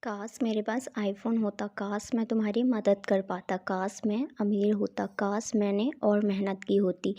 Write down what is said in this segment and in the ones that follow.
काश मेरे पास आईफ़ोन होता, काश मैं तुम्हारी मदद कर पाता, काश मैं अमीर होता, काश मैंने और मेहनत की होती।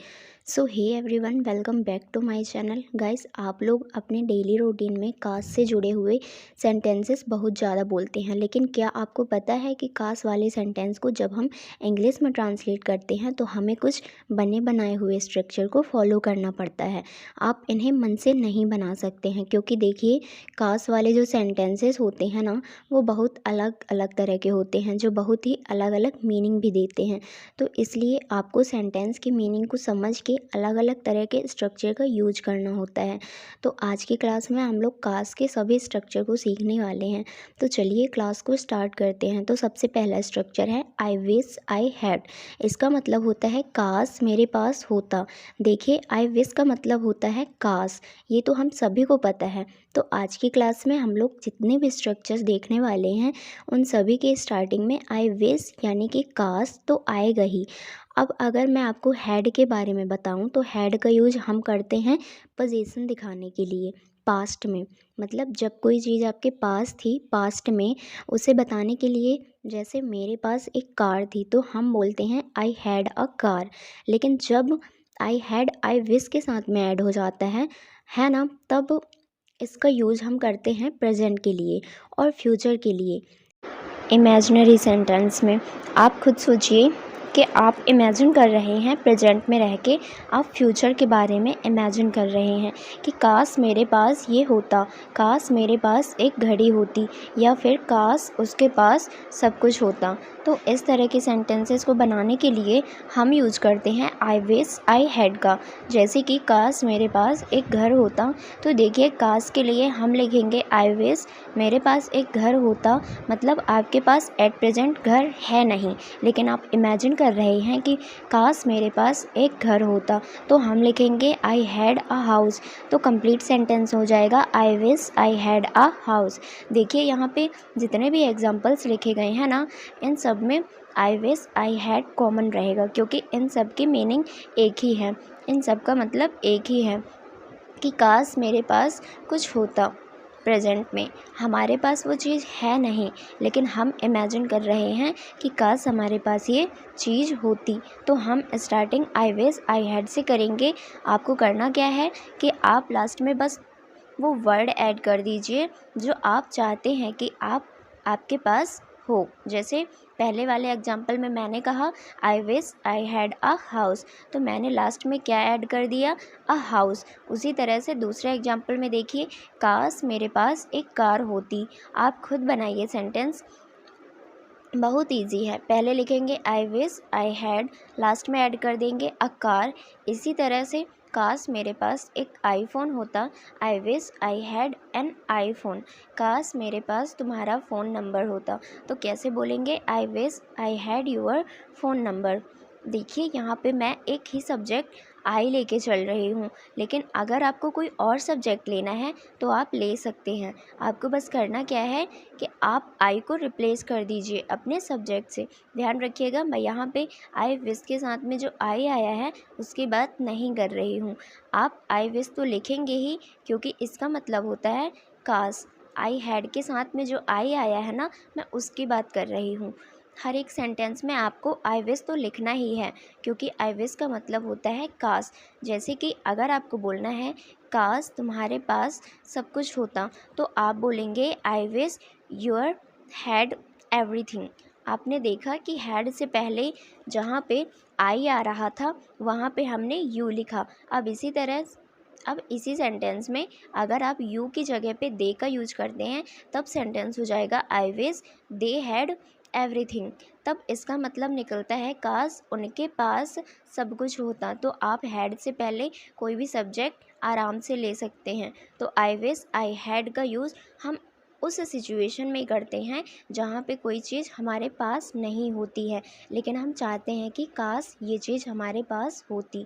So hey everyone, welcome back to my channel. Guys, आप लोग अपने डेली रूटीन में काश से जुड़े हुए सेंटेंसेस बहुत ज़्यादा बोलते हैं, लेकिन क्या आपको पता है कि काश वाले सेंटेंस को जब हम इंग्लिश में ट्रांसलेट करते हैं तो हमें कुछ बने बनाए हुए स्ट्रक्चर को फॉलो करना पड़ता है। आप इन्हें मन से नहीं बना सकते हैं, क्योंकि देखिए, काश वाले जो सेंटेंसेस होते हैं ना, वो बहुत अलग अलग तरह के होते हैं, जो बहुत ही अलग अलग मीनिंग भी देते हैं। तो इसलिए आपको सेंटेंस की मीनिंग को समझ के अलग अलग तरह के स्ट्रक्चर का यूज करना होता है। तो आज की क्लास में हम लोग काश के सभी स्ट्रक्चर को सीखने वाले हैं। तो चलिए क्लास को स्टार्ट करते हैं। तो सबसे पहला स्ट्रक्चर है आई विश आई हैड। इसका मतलब होता है काश मेरे पास होता। देखिए, आई विश का मतलब होता है काश, ये तो हम सभी को पता है। तो आज की क्लास में हम लोग जितने भी स्ट्रक्चर्स देखने वाले हैं, उन सभी के स्टार्टिंग में आई विश यानी कि काश तो आएगा ही। अब अगर मैं आपको हैड के बारे में बताऊं, तो हैड का यूज हम करते हैं पोजीशन दिखाने के लिए पास्ट में। मतलब जब कोई चीज़ आपके पास थी पास्ट में, उसे बताने के लिए, जैसे मेरे पास एक कार थी तो हम बोलते हैं आई हैड अ कार। लेकिन जब आई हैड आई विश के साथ में ऐड हो जाता है ना, तब इसका यूज़ हम करते हैं प्रेजेंट के लिए और फ्यूचर के लिए। इमेजिनरी सेंटेंस में आप खुद सोचिए कि आप इमेजिन कर रहे हैं प्रेजेंट में रह के, आप फ्यूचर के बारे में इमेजिन कर रहे हैं कि काश मेरे पास ये होता, काश मेरे पास एक घड़ी होती, या फिर काश उसके पास सब कुछ होता। तो इस तरह के सेंटेंसेस को बनाने के लिए हम यूज करते हैं आई विश आई हैड का। जैसे कि काश मेरे पास एक घर होता, तो देखिए काश के लिए हम लिखेंगे आई विश मेरे पास एक घर होता। मतलब आपके पास एट प्रेजेंट घर है नहीं, लेकिन आप इमेजिन कर रहे हैं कि काश मेरे पास एक घर होता, तो हम लिखेंगे आई हैड अ हाउस। तो कंप्लीट सेंटेंस हो जाएगा आई wish I had a house. देखिए यहाँ पे जितने भी एग्जांपल्स लिखे गए हैं ना, इन सब में आई विश आई हैड कॉमन रहेगा, क्योंकि इन सब की मीनिंग एक ही है, इन सब का मतलब एक ही है कि काश मेरे पास कुछ होता। प्रेजेंट में हमारे पास वो चीज़ है नहीं, लेकिन हम इमेजिन कर रहे हैं कि काश हमारे पास ये चीज़ होती। तो हम starting I wish I had से करेंगे। आपको करना क्या है कि आप लास्ट में बस वो वर्ड ऐड कर दीजिए जो आप चाहते हैं कि आपके पास हो। जैसे पहले वाले एग्जाम्पल में मैंने कहा आई wish I had a house, तो मैंने लास्ट में क्या ऐड कर दिया, अ हाउस। उसी तरह से दूसरे एग्जाम्पल में देखिए, काश मेरे पास एक कार होती। आप खुद बनाइए सेंटेंस, बहुत इजी है। पहले लिखेंगे आई विश आई हैड, लास्ट में ऐड कर देंगे अ कार। इसी तरह से काश मेरे पास एक आईफोन होता, आई wish I had an iPhone. काश मेरे पास तुम्हारा फ़ोन नंबर होता, तो कैसे बोलेंगे, I wish I had your phone number. देखिए यहाँ पे मैं एक ही सब्जेक्ट आई लेके चल रही हूँ, लेकिन अगर आपको कोई और सब्जेक्ट लेना है तो आप ले सकते हैं। आपको बस करना क्या है कि आप आई को रिप्लेस कर दीजिए अपने सब्जेक्ट से। ध्यान रखिएगा, मैं यहाँ पे आई विश के साथ में जो आई आया है उसकी बात नहीं कर रही हूँ। आप आई विश तो लिखेंगे ही, क्योंकि इसका मतलब होता है काश। आई हैड के साथ में जो आई आया है ना, मैं उसकी बात कर रही हूँ। हर एक सेंटेंस में आपको आई विश तो लिखना ही है, क्योंकि आई विश का मतलब होता है काश। जैसे कि अगर आपको बोलना है काश तुम्हारे पास सब कुछ होता, तो आप बोलेंगे I wish your had everything. आपने देखा कि हैड से पहले जहाँ पे आई आ रहा था वहाँ पे हमने यू लिखा। अब इसी सेंटेंस में अगर आप यू की जगह पे दे का यूज करते हैं, तब सेंटेंस हो जाएगा I wish they had everything. तब इसका मतलब निकलता है काश उनके पास सब कुछ होता। तो आप हैड से पहले कोई भी सब्जेक्ट आराम से ले सकते हैं। तो आई विश आई हैड का यूज़ हम उस सिचुएशन में करते हैं जहाँ पे कोई चीज़ हमारे पास नहीं होती है, लेकिन हम चाहते हैं कि काश ये चीज़ हमारे पास होती।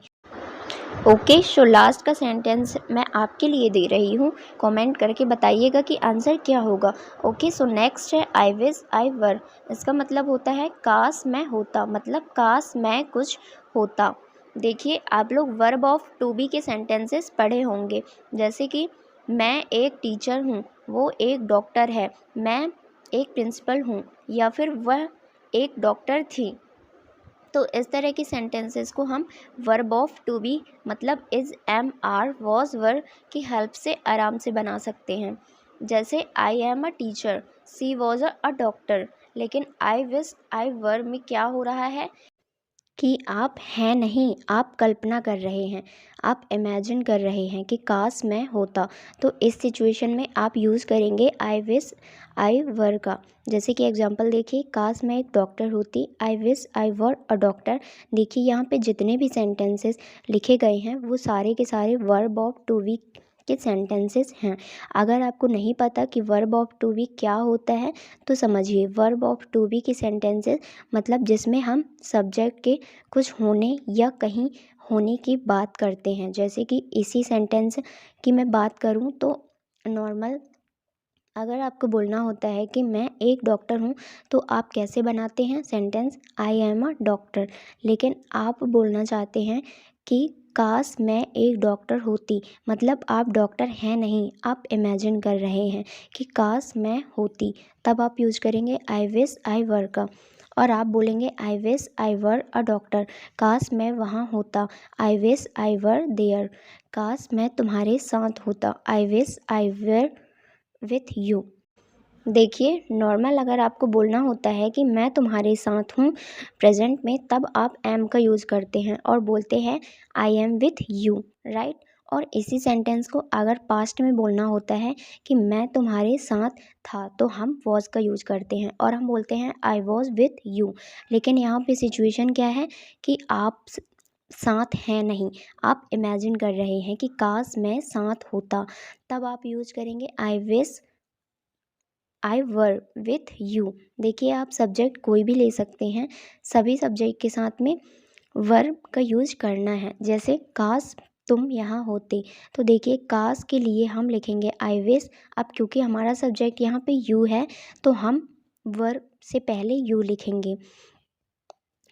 ओके, सो लास्ट का सेंटेंस मैं आपके लिए दे रही हूँ, कमेंट करके बताइएगा कि आंसर क्या होगा। ओके, सो नेक्स्ट है आई विश आई वर। इसका मतलब होता है काश मैं होता, मतलब काश मैं कुछ होता। देखिए, आप लोग वर्ब ऑफ टू बी के सेंटेंसेस पढ़े होंगे, जैसे कि मैं एक टीचर हूँ, वो एक डॉक्टर है, मैं एक प्रिंसिपल हूँ, या फिर वह एक डॉक्टर थी। तो इस तरह की सेंटेंसेस को हम वर्ब ऑफ टू बी मतलब is, am, are, was, were की हेल्प से आराम से बना सकते हैं। जैसे I am a teacher, she was a doctor. लेकिन आई विश आई वर में क्या हो रहा है कि आप हैं नहीं, आप कल्पना कर रहे हैं, आप इमेजिन कर रहे हैं कि काश मैं होता। तो इस सिचुएशन में आप यूज़ करेंगे आई विश आई वर का। जैसे कि एग्जांपल देखिए, काश मैं एक डॉक्टर होती, आई wish I were a doctor. देखिए यहाँ पे जितने भी सेंटेंसेस लिखे गए हैं वो सारे के सारे वर्ब ऑफ टू बी के सेंटेंसेस हैं। अगर आपको नहीं पता कि वर्ब ऑफ टू बी क्या होता है तो समझिए, वर्ब ऑफ टू बी की सेंटेंसेस मतलब जिसमें हम सब्जेक्ट के कुछ होने या कहीं होने की बात करते हैं। जैसे कि इसी सेंटेंस की मैं बात करूं तो नॉर्मल अगर आपको बोलना होता है कि मैं एक डॉक्टर हूँ तो आप कैसे बनाते हैं sentence, I am a doctor. लेकिन आप बोलना चाहते हैं कि काश मैं एक डॉक्टर होती, मतलब आप डॉक्टर हैं नहीं, आप इमेजिन कर रहे हैं कि काश मैं होती। तब आप यूज करेंगे आई विश आई वर का। और आप बोलेंगे I wish I were a doctor, काश मैं वहाँ होता, आई विश आई वर देयर। काश मैं तुम्हारे साथ होता, आई wish I were with you. देखिए नॉर्मल अगर आपको बोलना होता है कि मैं तुम्हारे साथ हूँ प्रेजेंट में, तब आप एम का यूज़ करते हैं और बोलते हैं I am with you, right. और इसी सेंटेंस को अगर पास्ट में बोलना होता है कि मैं तुम्हारे साथ था, तो हम वॉज का यूज़ करते हैं और हम बोलते हैं आई वॉज विथ यू। लेकिन यहाँ पे सिचुएशन क्या है कि आप साथ हैं नहीं, आप इमेजिन कर रहे हैं कि काश मैं साथ होता। तब आप यूज करेंगे आई wish I were with you. देखिए आप सब्जेक्ट कोई भी ले सकते हैं, सभी सब्जेक्ट के साथ में वर्ब का यूज करना है। जैसे काश तुम यहाँ होते, तो देखिए काश के लिए हम लिखेंगे आई विश। अब क्योंकि हमारा सब्जेक्ट यहाँ पे यू है तो हम वर्ब से पहले यू लिखेंगे,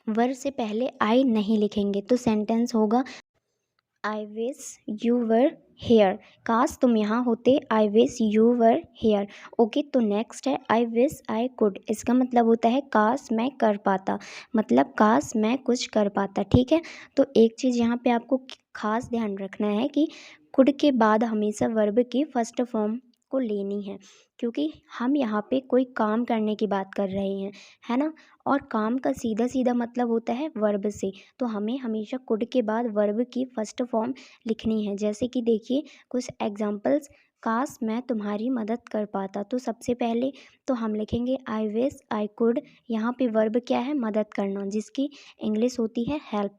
वर्ब से पहले आई नहीं लिखेंगे। तो सेंटेंस होगा I wish you were here, काश तुम यहाँ होते, I wish you were here. Okay, तो नेक्स्ट है आई विश आई कुड। इसका मतलब होता है काश मैं कर पाता, मतलब काश मैं कुछ कर पाता। ठीक है, तो एक चीज़ यहाँ पे आपको खास ध्यान रखना है कि कुड के बाद हमेशा वर्ब की फर्स्ट फॉर्म को लेनी है, क्योंकि हम यहाँ पे कोई काम करने की बात कर रहे हैं, है ना। और काम का सीधा सीधा मतलब होता है वर्ब से, तो हमें हमेशा कुड के बाद वर्ब की फर्स्ट फॉर्म लिखनी है। जैसे कि देखिए कुछ एग्जांपल्स, काश मैं तुम्हारी मदद कर पाता, तो सबसे पहले तो हम लिखेंगे आई विश आई कुड। यहाँ पे वर्ब क्या है, मदद करना, जिसकी इंग्लिश होती है हेल्प।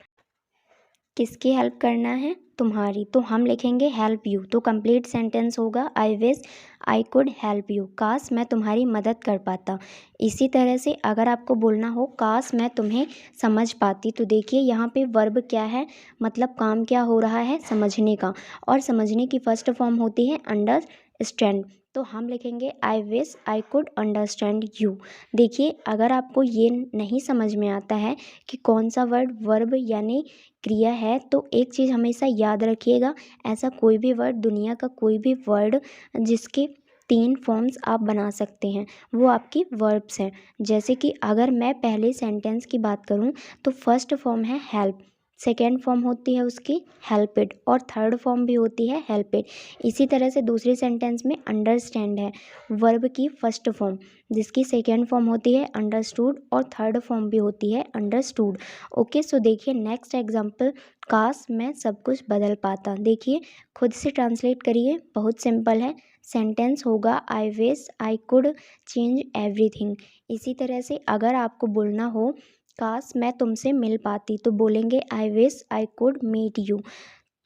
किसकी हेल्प करना है, तुम्हारी, तो हम लिखेंगे हेल्प यू। तो कंप्लीट सेंटेंस होगा I wish I could help you, काश मैं तुम्हारी मदद कर पाता। इसी तरह से अगर आपको बोलना हो काश मैं तुम्हें समझ पाती, तो देखिए यहाँ पे वर्ब क्या है, मतलब काम क्या हो रहा है, समझने का। और समझने की फर्स्ट फॉर्म होती है अंडरस्टैंड, तो हम लिखेंगे आई wish I could understand you. देखिए अगर आपको ये नहीं समझ में आता है कि कौन सा वर्ड वर्ब यानी क्रिया है, तो एक चीज़ हमेशा याद रखिएगा, ऐसा कोई भी वर्ड, दुनिया का कोई भी वर्ड जिसके 3 फॉर्म्स आप बना सकते हैं, वो आपकी वर्ब्स हैं। जैसे कि अगर मैं पहले सेंटेंस की बात करूं तो फर्स्ट फॉर्म है हेल्प, सेकेंड फॉर्म होती है उसकी हेल्पेड, और थर्ड फॉर्म भी होती है हेल्पेड। इसी तरह से दूसरे सेंटेंस में अंडरस्टैंड है वर्ब की फर्स्ट फॉर्म, जिसकी सेकेंड फॉर्म होती है अंडरस्टूड और थर्ड फॉर्म भी होती है अंडरस्टूड। ओके, सो देखिए नेक्स्ट एग्जांपल, काश मैं सब कुछ बदल पाता। देखिए खुद से ट्रांसलेट करिए, बहुत सिंपल है। सेंटेंस होगा I wish I could change everything. इसी तरह से अगर आपको बोलना हो काश मैं तुमसे मिल पाती, तो बोलेंगे I wish I could meet you.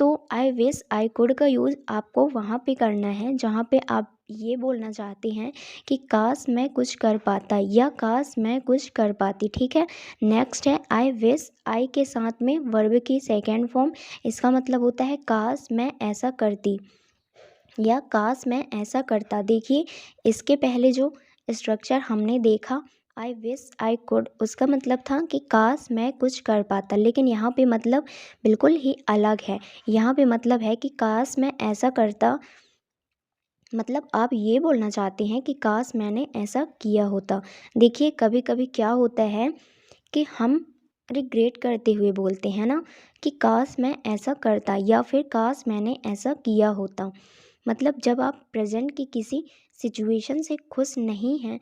तो आई विश आई कुड का यूज़ आपको वहाँ पे करना है जहाँ पे आप ये बोलना चाहते हैं कि काश मैं कुछ कर पाता या काश मैं कुछ कर पाती। ठीक है, नेक्स्ट है आई विश आई के साथ में वर्ब की सेकेंड फॉर्म, इसका मतलब होता है काश मैं ऐसा करती या काश मैं ऐसा करता। देखिए इसके पहले जो स्ट्रक्चर हमने देखा आई विश आई कुड, उसका मतलब था कि काश मैं कुछ कर पाता, लेकिन यहाँ पे मतलब बिल्कुल ही अलग है। यहाँ पे मतलब है कि काश मैं ऐसा करता, मतलब आप ये बोलना चाहते हैं कि काश मैंने ऐसा किया होता। देखिए कभी कभी क्या होता है कि हम रिग्रेट करते हुए बोलते हैं ना कि काश मैं ऐसा करता या फिर काश मैंने ऐसा किया होता। मतलब जब आप प्रेजेंट की किसी सिचुएशन से खुश नहीं हैं,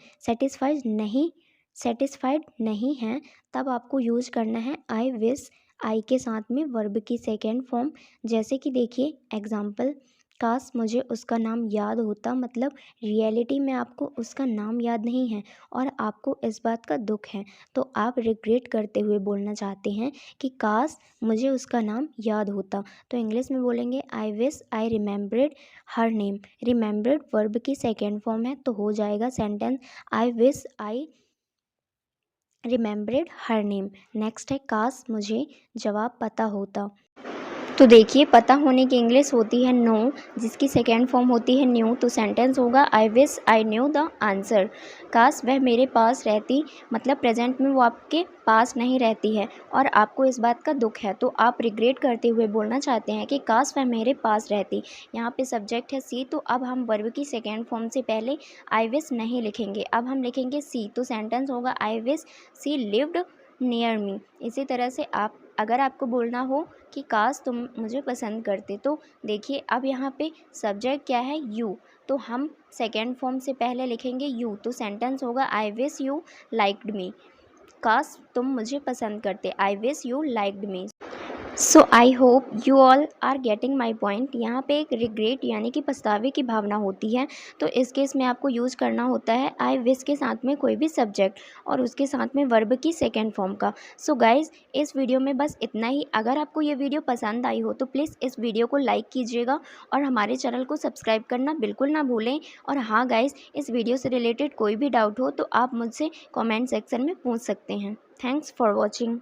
सेटिस्फाइड नहीं हैं, तब आपको यूज करना है आई विश। आई के साथ में वर्ब की सेकेंड फॉर्म। जैसे कि देखिए एग्जाम्पल, काश मुझे उसका नाम याद होता, मतलब रियलिटी में आपको उसका नाम याद नहीं है और आपको इस बात का दुख है, तो आप रिग्रेट करते हुए बोलना चाहते हैं कि काश मुझे उसका नाम याद होता। तो इंग्लिश में बोलेंगे I wish I remembered her name. Remembered verb की सेकेंड फॉर्म है, तो हो जाएगा sentence I wish I remembered her name. Next है काश मुझे जवाब पता होता। तो देखिए पता होने की इंग्लिश होती है नो, जिसकी सेकेंड फॉर्म होती है न्यू। तो सेंटेंस होगा I wish I knew the answer. काश वह मेरे पास रहती, मतलब प्रेजेंट में वो आपके पास नहीं रहती है और आपको इस बात का दुख है, तो आप रिग्रेट करते हुए बोलना चाहते हैं कि काश वह मेरे पास रहती। यहाँ पे सब्जेक्ट है सी, तो अब हम वर्ब की सेकेंड फॉर्म से पहले आई विश नहीं लिखेंगे, अब हम लिखेंगे सी। तो सेंटेंस होगा I wish she lived near me. इसी तरह से आप अगर आपको बोलना हो कि काश तुम मुझे पसंद करते, तो देखिए अब यहाँ पे सब्जेक्ट क्या है यू, तो हम सेकेंड फॉर्म से पहले लिखेंगे यू। तो सेंटेंस होगा I wish you liked me. काश तुम मुझे पसंद करते, I wish you liked me. So I hope you all are getting my point. यहाँ पे एक रिग्रेट यानी कि पछतावे की भावना होती है, तो इस केस में आपको यूज़ करना होता है आई विश के साथ में कोई भी सब्जेक्ट और उसके साथ में वर्ब की सेकेंड फॉर्म का। सो गाइज़ इस वीडियो में बस इतना ही। अगर आपको ये वीडियो पसंद आई हो तो प्लीज़ इस वीडियो को लाइक कीजिएगा और हमारे चैनल को सब्सक्राइब करना बिल्कुल ना भूलें। और हाँ गाइज़, इस वीडियो से रिलेटेड कोई भी डाउट हो तो आप मुझसे कॉमेंट सेक्शन में पूछ सकते हैं। Thanks for watching.